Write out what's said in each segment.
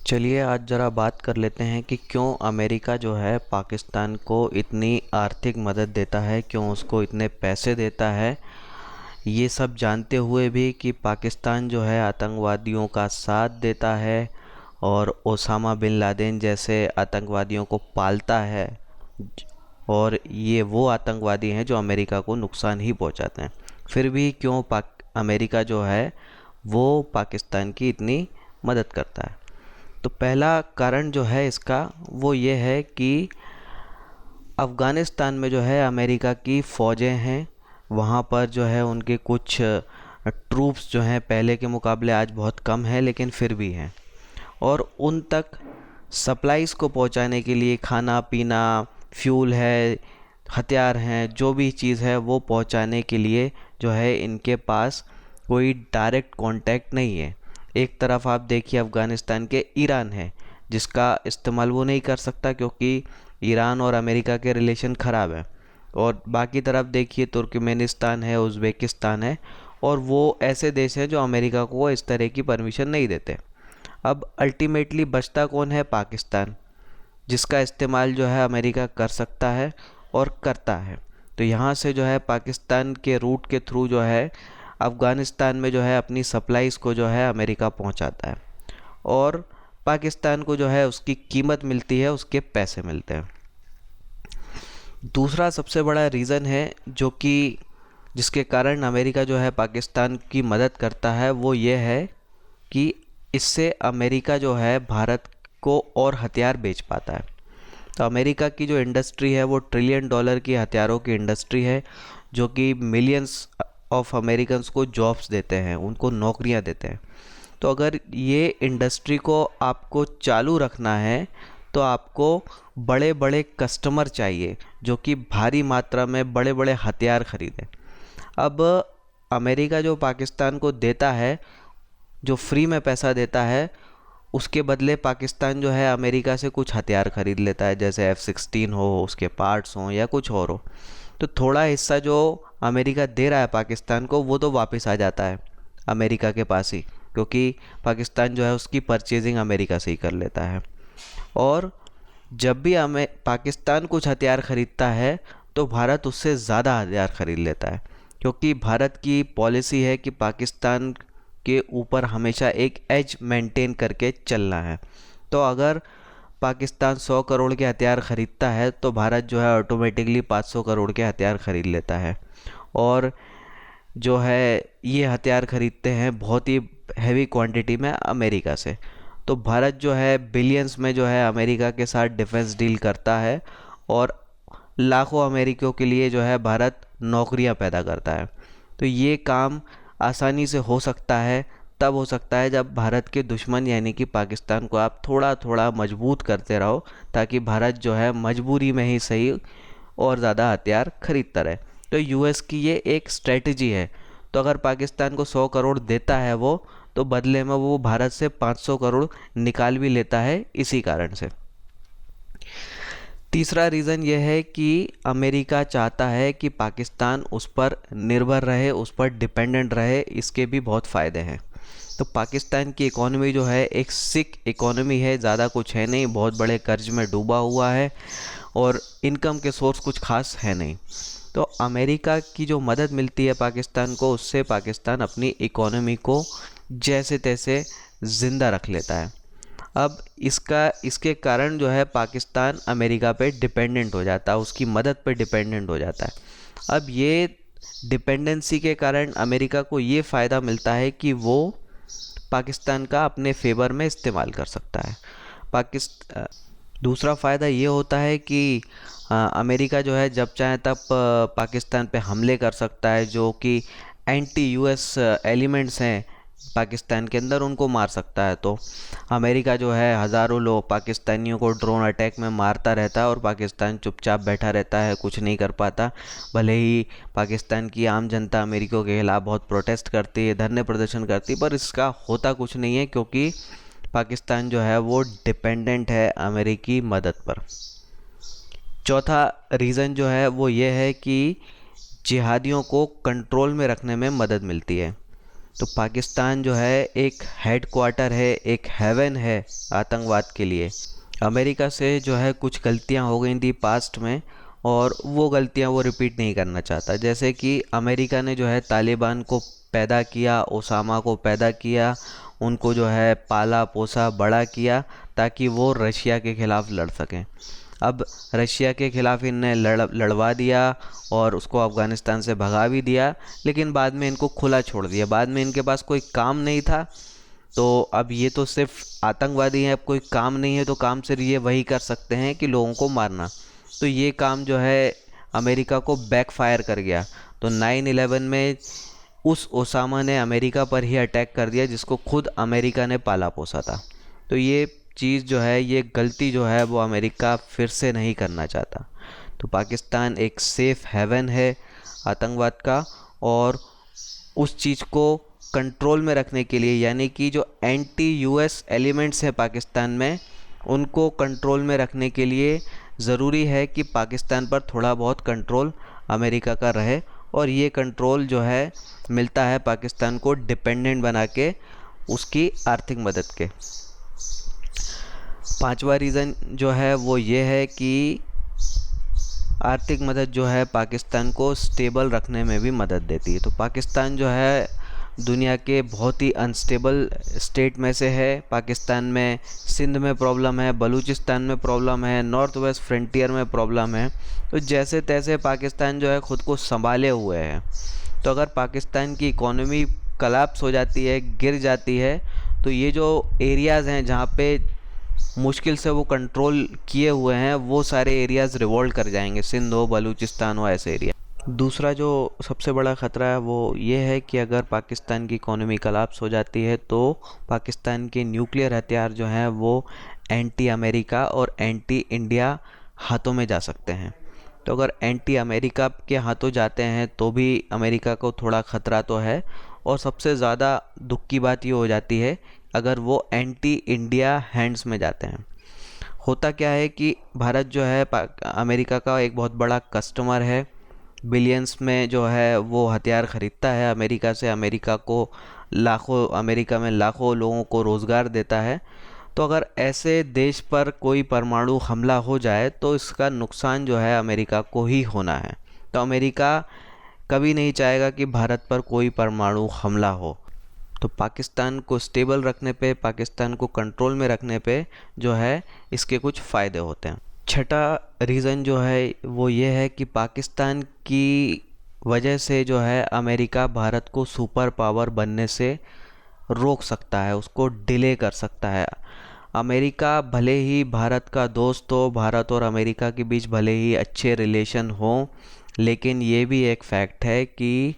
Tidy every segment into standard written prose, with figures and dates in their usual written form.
चलिए आज ज़रा बात कर लेते हैं कि क्यों अमेरिका जो है पाकिस्तान को इतनी आर्थिक मदद देता है, क्यों उसको इतने पैसे देता है। ये सब जानते हुए भी कि पाकिस्तान जो है आतंकवादियों का साथ देता है और ओसामा बिन लादेन जैसे आतंकवादियों को पालता है। और ये वो आतंकवादी हैं जो अमेरिका को नुकसान ही पहुंचाते हैं। फिर भी क्यों अमेरिका जो है वो पाकिस्तान की इतनी मदद करता है। तो पहला कारण जो है इसका वो ये है कि अफ़गानिस्तान में जो है अमेरिका की फ़ौजें हैं। वहाँ पर जो है उनके कुछ ट्रूप्स जो हैं पहले के मुकाबले आज बहुत कम है, लेकिन फिर भी हैं। और उन तक सप्लाइज़ को पहुँचाने के लिए खाना पीना, फ्यूल है, हथियार हैं, जो भी चीज़ है वो पहुँचाने के लिए जो है इनके पास कोई डायरेक्ट कांटेक्ट नहीं है। एक तरफ आप देखिए अफ़गानिस्तान के ईरान है, जिसका इस्तेमाल वो नहीं कर सकता क्योंकि ईरान और अमेरिका के रिलेशन ख़राब है। और बाकी तरफ देखिए तुर्कमेनिस्तान है, उज़्बेकिस्तान है, और वो ऐसे देश हैं जो अमेरिका को इस तरह की परमिशन नहीं देते। अब अल्टीमेटली बचता कौन है? पाकिस्तान, जिसका इस्तेमाल जो है अमेरिका कर सकता है और करता है। तो यहाँ से जो है पाकिस्तान के रूट के थ्रू जो है अफ़गानिस्तान में जो है अपनी सप्लाईज़ को जो है अमेरिका पहुँचाता है, और पाकिस्तान को जो है उसकी कीमत मिलती है, उसके पैसे मिलते हैं। दूसरा सबसे बड़ा रीज़न है जो कि जिसके कारण अमेरिका जो है पाकिस्तान की मदद करता है, वो ये है कि इससे अमेरिका जो है भारत को और हथियार बेच पाता है। तो अमेरिका की जो इंडस्ट्री है वो ट्रिलियन डॉलर की हथियारों की इंडस्ट्री है, जो कि मिलियंस ऑफ अमेरिकन्स को जॉब्स देते हैं, उनको नौकरियां देते हैं। तो अगर ये इंडस्ट्री को आपको चालू रखना है तो आपको बड़े बड़े कस्टमर चाहिए जो कि भारी मात्रा में बड़े बड़े हथियार खरीदें। अब अमेरिका जो पाकिस्तान को देता है, जो फ्री में पैसा देता है, उसके बदले पाकिस्तान जो है अमेरिका से कुछ हथियार खरीद लेता है, जैसे F-16 हो, उसके पार्ट्स हों या कुछ और हो। तो थोड़ा हिस्सा जो अमेरिका दे रहा है पाकिस्तान को वो तो वापस आ जाता है अमेरिका के पास ही, क्योंकि पाकिस्तान जो है उसकी परचेजिंग अमेरिका से ही कर लेता है। और जब भी हमें पाकिस्तान कुछ हथियार खरीदता है तो भारत उससे ज़्यादा हथियार खरीद लेता है, क्योंकि भारत की पॉलिसी है कि पाकिस्तान के ऊपर हमेशा एक एज मेंटेन करके चलना है। तो अगर पाकिस्तान 100 करोड़ के हथियार ख़रीदता है तो भारत जो है ऑटोमेटिकली 500 करोड़ के हथियार ख़रीद लेता है। और जो है ये हथियार ख़रीदते हैं बहुत ही हैवी क्वांटिटी में अमेरिका से। तो भारत जो है बिलियंस में जो है अमेरिका के साथ डिफेंस डील करता है, और लाखों अमेरिकियों के लिए जो है भारत नौकरियां पैदा करता है। तो ये काम आसानी से हो सकता है, तब हो सकता है जब भारत के दुश्मन यानी कि पाकिस्तान को आप थोड़ा थोड़ा मजबूत करते रहो, ताकि भारत जो है मजबूरी में ही सही और ज़्यादा हथियार खरीदता रहे। तो यूएस की ये एक स्ट्रेटजी है। तो अगर पाकिस्तान को 100 करोड़ देता है वो, तो बदले में वो भारत से 500 करोड़ निकाल भी लेता है इसी कारण से। तीसरा रीज़न यह है कि अमेरिका चाहता है कि पाकिस्तान उस पर निर्भर रहे, उस पर डिपेंडेंट रहे। इसके भी बहुत फ़ायदे हैं। तो पाकिस्तान की इकोनॉमी जो है एक सिक इकोनॉमी है, ज़्यादा कुछ है नहीं, बहुत बड़े कर्ज में डूबा हुआ है और इनकम के सोर्स कुछ खास है नहीं। तो अमेरिका की जो मदद मिलती है पाकिस्तान को, उससे पाकिस्तान अपनी इकोनॉमी को जैसे तैसे ज़िंदा रख लेता है। अब इसके कारण जो है पाकिस्तान अमेरिका पे डिपेंडेंट हो जाता है, उसकी मदद पे डिपेंडेंट हो जाता है। अब ये डिपेंडेंसी के कारण अमेरिका को ये फ़ायदा मिलता है कि वो पाकिस्तान का अपने फेवर में इस्तेमाल कर सकता है। दूसरा फ़ायदा ये होता है कि अमेरिका जो है जब चाहे तब पाकिस्तान पे हमले कर सकता है। जो कि एंटी यूएस एलिमेंट्स हैं पाकिस्तान के अंदर, उनको मार सकता है। तो अमेरिका जो है हज़ारों लोग पाकिस्तानियों को ड्रोन अटैक में मारता रहता है और पाकिस्तान चुपचाप बैठा रहता है, कुछ नहीं कर पाता। भले ही पाकिस्तान की आम जनता अमेरिका के खिलाफ बहुत प्रोटेस्ट करती है, धरने प्रदर्शन करती है, पर इसका होता कुछ नहीं है, क्योंकि पाकिस्तान जो है वो डिपेंडेंट है अमेरिकी मदद पर। चौथा रीज़न जो है वो ये है कि जिहादियों को कंट्रोल में रखने में मदद मिलती है। तो पाकिस्तान जो है एक हेड क्वार्टर है, एक हेवन है आतंकवाद के लिए। अमेरिका से जो है कुछ गलतियां हो गई थी पास्ट में, और वो गलतियां वो रिपीट नहीं करना चाहता। जैसे कि अमेरिका ने जो है तालिबान को पैदा किया, ओसामा को पैदा किया, उनको जो है पाला पोसा बड़ा किया ताकि वो रशिया के ख़िलाफ़ लड़ सकें। अब रशिया के ख़िलाफ़ इनने लड़वा दिया और उसको अफ़गानिस्तान से भगा भी दिया, लेकिन बाद में इनको खुला छोड़ दिया। बाद में इनके पास कोई काम नहीं था, तो अब ये तो सिर्फ आतंकवादी हैं, अब कोई काम नहीं है तो काम सिर्फ ये वही कर सकते हैं कि लोगों को मारना। तो ये काम जो है अमेरिका को बैकफायर कर गया। तो 9/11 में उस ओसामा ने अमेरिका पर ही अटैक कर दिया जिसको खुद अमेरिका ने पाला पोसा था। तो ये चीज़ जो है, ये गलती जो है वो अमेरिका फिर से नहीं करना चाहता। तो पाकिस्तान एक सेफ़ हेवन है आतंकवाद का, और उस चीज़ को कंट्रोल में रखने के लिए, यानी कि जो एंटी यूएस एलिमेंट्स हैं पाकिस्तान में, उनको कंट्रोल में रखने के लिए ज़रूरी है कि पाकिस्तान पर थोड़ा बहुत कंट्रोल अमेरिका का रहे। और ये कंट्रोल जो है मिलता है पाकिस्तान को डिपेंडेंट बना के उसकी आर्थिक मदद के। पांचवा रीज़न जो है वो ये है कि आर्थिक मदद जो है पाकिस्तान को स्टेबल रखने में भी मदद देती है। तो पाकिस्तान जो है दुनिया के बहुत ही अनस्टेबल स्टेट में से है। पाकिस्तान में सिंध में प्रॉब्लम है, बलूचिस्तान में प्रॉब्लम है, नॉर्थ वेस्ट फ्रंटियर में प्रॉब्लम है। तो जैसे तैसे पाकिस्तान जो है ख़ुद को संभाले हुए है। तो अगर पाकिस्तान की इकोनॉमी कलाप्स हो जाती है, गिर जाती है, तो ये जो एरियाज़ हैं जहाँ पे मुश्किल से वो कंट्रोल किए हुए हैं, वो सारे एरियाज़ रिवोल्ट कर जाएंगे, सिंध हो, बलूचिस्तान हो, ऐसे एरिया। दूसरा जो सबसे बड़ा ख़तरा है वो ये है कि अगर पाकिस्तान की इकोनॉमी कलाप्स हो जाती है तो पाकिस्तान के न्यूक्लियर हथियार जो हैं वो एंटी अमेरिका और एंटी इंडिया हाथों में जा सकते हैं। तो अगर एंटी अमेरिका के हाथों जाते हैं तो भी अमेरिका को थोड़ा ख़तरा तो है, और सबसे ज़्यादा दुख की बात ये हो जाती है अगर वो एंटी इंडिया हैंड्स में जाते हैं। होता क्या है कि भारत जो है अमेरिका का एक बहुत बड़ा कस्टमर है, बिलियंस में जो है वो हथियार ख़रीदता है अमेरिका से। अमेरिका में लाखों लोगों को रोज़गार देता है। तो अगर ऐसे देश पर कोई परमाणु हमला हो जाए तो इसका नुकसान जो है अमेरिका को ही होना है। तो अमेरिका कभी नहीं चाहेगा कि भारत पर कोई परमाणु हमला हो। तो पाकिस्तान को स्टेबल रखने पे, पाकिस्तान को कंट्रोल में रखने पे जो है इसके कुछ फ़ायदे होते हैं। छठा रीज़न जो है वो ये है कि पाकिस्तान की वजह से जो है अमेरिका भारत को सुपर पावर बनने से रोक सकता है, उसको डिले कर सकता है। अमेरिका भले ही भारत का दोस्त हो, भारत और अमेरिका के बीच भले ही अच्छे रिलेशन हो, लेकिन ये भी एक फैक्ट है कि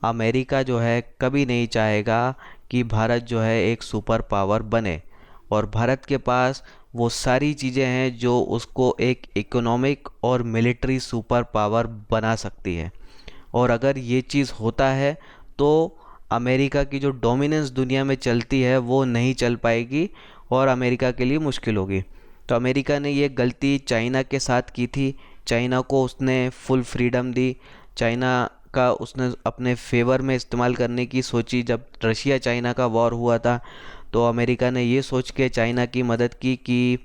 अमेरिका जो है कभी नहीं चाहेगा कि भारत जो है एक सुपर पावर बने। और भारत के पास वो सारी चीज़ें हैं जो उसको एक इकोनॉमिक और मिलिट्री सुपर पावर बना सकती है। और अगर ये चीज़ होता है तो अमेरिका की जो डोमिनेंस दुनिया में चलती है वो नहीं चल पाएगी और अमेरिका के लिए मुश्किल होगी। तो अमेरिका ने ये गलती चाइना के साथ की थी। चाइना को उसने फुल फ्रीडम दी, चाइना का उसने अपने फेवर में इस्तेमाल करने की सोची। जब रशिया चाइना का वॉर हुआ था तो अमेरिका ने ये सोच के चाइना की मदद की कि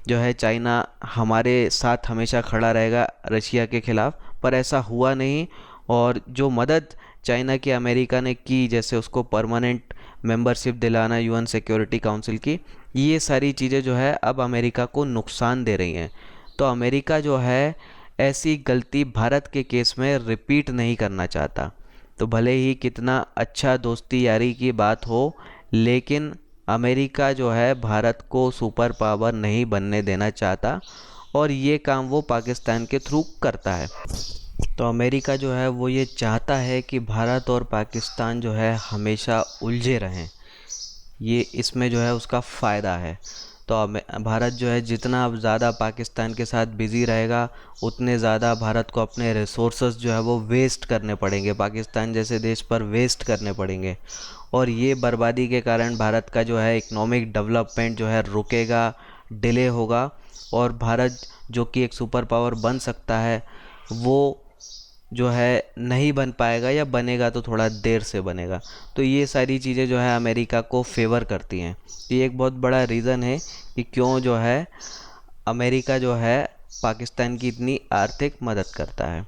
जो है चाइना हमारे साथ हमेशा खड़ा रहेगा रशिया के ख़िलाफ़, पर ऐसा हुआ नहीं। और जो मदद चाइना की अमेरिका ने की, जैसे उसको परमानेंट मेंबरशिप दिलाना यूएन सिक्योरिटी काउंसिल की, ये सारी चीज़ें जो है अब अमेरिका को नुकसान दे रही हैं। तो अमेरिका जो है ऐसी गलती भारत के केस में रिपीट नहीं करना चाहता। तो भले ही कितना अच्छा दोस्ती यारी की बात हो, लेकिन अमेरिका जो है भारत को सुपर पावर नहीं बनने देना चाहता, और ये काम वो पाकिस्तान के थ्रू करता है। तो अमेरिका जो है वो ये चाहता है कि भारत और पाकिस्तान जो है हमेशा उलझे रहें, ये इसमें जो है उसका फ़ायदा है। तो भारत जो है जितना अब ज़्यादा पाकिस्तान के साथ बिज़ी रहेगा, उतने ज़्यादा भारत को अपने रिसोर्सेज जो है वो वेस्ट करने पड़ेंगे, पाकिस्तान जैसे देश पर वेस्ट करने पड़ेंगे। और ये बर्बादी के कारण भारत का जो है इकोनॉमिक डेवलपमेंट जो है रुकेगा, डिले होगा, और भारत जो कि एक सुपर पावर बन सकता है वो जो है नहीं बन पाएगा, या बनेगा तो थोड़ा देर से बनेगा। तो ये सारी चीज़ें जो है अमेरिका को फेवर करती हैं। ये एक बहुत बड़ा रीज़न है कि क्यों जो है अमेरिका जो है पाकिस्तान की इतनी आर्थिक मदद करता है।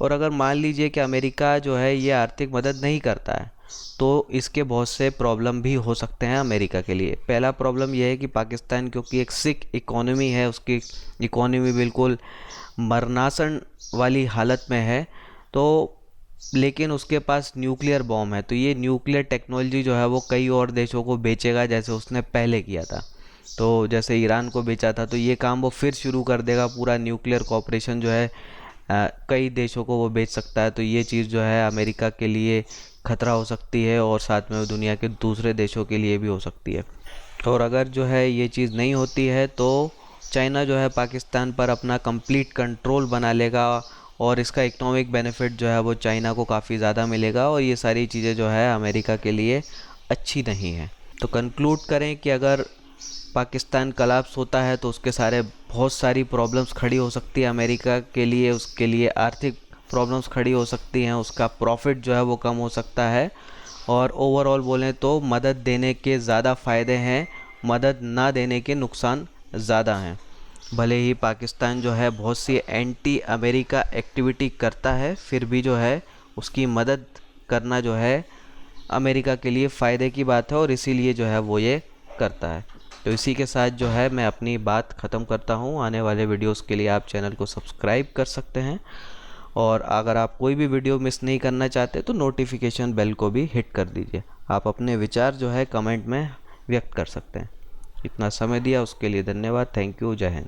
और अगर मान लीजिए कि अमेरिका जो है ये आर्थिक मदद नहीं करता है, तो इसके बहुत से प्रॉब्लम भी हो सकते हैं अमेरिका के लिए। पहला प्रॉब्लम यह है कि पाकिस्तान क्योंकि एक सिक इकोनॉमी है, उसकी इकोनॉमी बिल्कुल मरनासन वाली हालत में है, तो लेकिन उसके पास न्यूक्लियर बॉम्ब है, तो ये न्यूक्लियर टेक्नोलॉजी जो है वो कई और देशों को बेचेगा, जैसे उसने पहले किया था। तो जैसे ईरान को बेचा था, तो ये काम वो फिर शुरू कर देगा। पूरा न्यूक्लियर कॉपरेशन जो है कई देशों को वो बेच सकता है। तो ये चीज़ जो है अमेरिका के लिए खतरा हो सकती है, और साथ में दुनिया के दूसरे देशों के लिए भी हो सकती है। और अगर जो है ये चीज़ नहीं होती है, तो चाइना जो है पाकिस्तान पर अपना कंप्लीट कंट्रोल बना लेगा, और इसका इकोनॉमिक बेनिफिट जो है वो चाइना को काफ़ी ज़्यादा मिलेगा, और ये सारी चीज़ें जो है अमेरिका के लिए अच्छी नहीं है। तो कंक्लूड करें कि अगर पाकिस्तान कलाप्स होता है तो उसके सारे बहुत सारी प्रॉब्लम्स खड़ी हो सकती है अमेरिका के लिए, उसके लिए आर्थिक प्रॉब्लम्स खड़ी हो सकती हैं, उसका प्रॉफिट जो है वो कम हो सकता है। और ओवरऑल बोलें तो मदद देने के ज़्यादा फ़ायदे हैं, मदद ना देने के नुकसान ज़्यादा हैं। भले ही पाकिस्तान जो है बहुत सी एंटी अमेरिका एक्टिविटी करता है, फिर भी जो है उसकी मदद करना जो है अमेरिका के लिए फ़ायदे की बात है, और इसीलिए जो है वो ये करता है। तो इसी के साथ जो है मैं अपनी बात ख़त्म करता हूँ। आने वाले वीडियोस के लिए आप चैनल को सब्सक्राइब कर सकते हैं, और अगर आप कोई भी वीडियो मिस नहीं करना चाहते तो नोटिफिकेशन बेल को भी हिट कर दीजिए। आप अपने विचार जो है कमेंट में व्यक्त कर सकते हैं। इतना समय दिया उसके लिए धन्यवाद। Thank you. जय हिंद।